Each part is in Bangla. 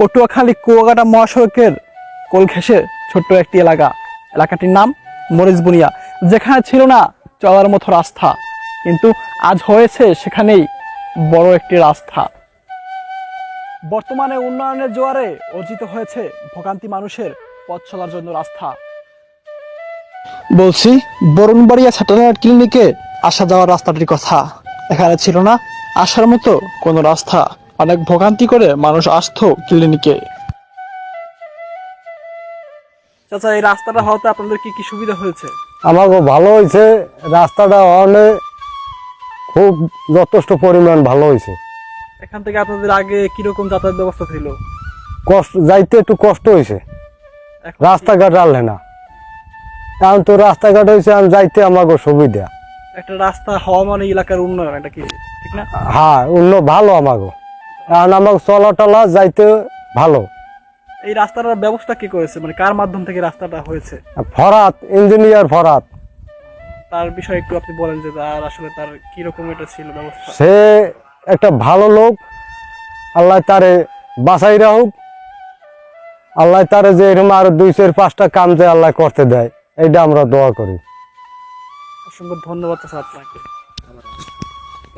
পটুয়াখালী কুয়াকাটা মহাসড়কের কোল ঘেঁষে ছোট্ট একটি এলাকাটির নাম মরিচবুনিয়া, যেখানে ছিল না চলার মতো রাস্তা, কিন্তু আজ হয়েছে সেখানেই বড় একটি রাস্তা। বর্তমানে উন্নয়নের জোয়ারে অর্জিত হয়েছে ভোগান্তি মানুষের পথ চলার জন্য রাস্তা। বলছি বরুণবাড়িয়া স্যাটেলাইট ক্লিনিকে আসা যাওয়ার রাস্তাটির কথা। এখানে ছিল না আসার মতো কোনো রাস্তা, অনেক ভোগান্তি করে মানুষ আসতো ক্লিনিকে। চাচা, এই রাস্তাটা হওয়াতে আপনাদের কি কি সুবিধা হয়েছে? আমাকে ভালো হয়েছে, রাস্তাটা অনেক খুব যথেষ্ট পরিমাণ ভালো হয়েছে। এখান থেকে আপনাদের আগে কিরকম যাতায়াত ব্যবস্থা ছিল? কষ্ট যাইতে একটু কষ্ট হয়েছে, এখন রাস্তাঘাট আনলে না। এখন তো রাস্তাঘাট হয়েছে, আমি যাইতে আমাকে সুবিধা। একটা রাস্তা হওয়া মানে এলাকার উন্নয়ন, এটা কি ঠিক না? হ্যাঁ, ভালো আমাকে। এখন আমাকে চলা টলা যাইতে ভালো। এই রাস্তাটার ব্যবস্থা কি করেছে, মানে কার মাধ্যম থেকে রাস্তাটা হয়েছে? ফরাত ইঞ্জিনিয়ার ফরাত, তার বিষয়ে একটু আপনি বলেন যে তার আসলে তার কিরকম এটা ছিল ব্যবস্থা। সে একটা ভালো লোক। আল্লাহ তারে বাঁচাই রাখুক। আল্লাহ তারে যে এরকম আরো 2-4-5টা কাম যে আল্লাহ করতে দেয়, এইটা আমরা দোয়া করি। অসংখ্য ধন্যবাদ স্যার আপনাকে।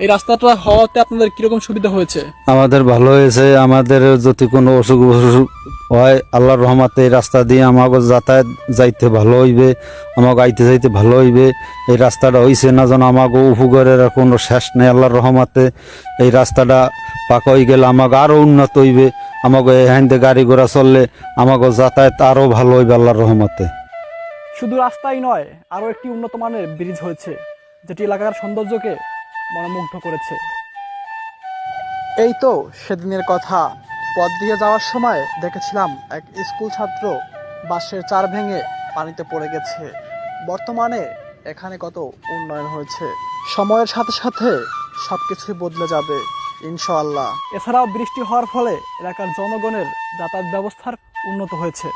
এই রাস্তাটা হওয়াতে আপনাদের কিরকম সুবিধা হয়েছে? আমাদের ভালো হয়েছে। আমাদের যদি কোনো অসুখ বিসুখ হয়, আল্লাহর রহমতে এই রাস্তা দিয়ে আমাকে যাতায়াত যাইতে ভালো হইবে, আমাকে আইতে যাইতে ভালো হইবে। এই রাস্তাটা হইছে না যেন আমাকে উপকারের কোনো শেষ নেই। আল্লাহর রহমতে এই রাস্তাটা পাকা হয়ে গেলে আমাকে আরও উন্নত হইবে। আমাকে এখান থেকে গাড়ি ঘোড়া চললে আমাকে যাতায়াত আরও ভালো হইবে আল্লাহর রহমতে। শুধু রাস্তাই নয়, আরো একটি উন্নত মানের ব্রিজ হয়েছে, যেটি এলাকার সৌন্দর্যকে মনোমুগ্ধ করেছে। এই তো সেদিনের কথা। পথ দিয়ে যাওয়ার সময় দেখেছিলাম এক স্কুল ছাত্র বাঁশের চার ভেঙে পানিতে পড়ে গেছে। বর্তমানে এখানে কত উন্নয়ন হয়েছে, সময়ের সাথে সাথে সবকিছুই বদলে যাবে ইনশাআল্লাহ। এছাড়াও বৃষ্টি হওয়ার ফলে এলাকার জনগণের যাতায়াত ব্যবস্থার উন্নত হয়েছে।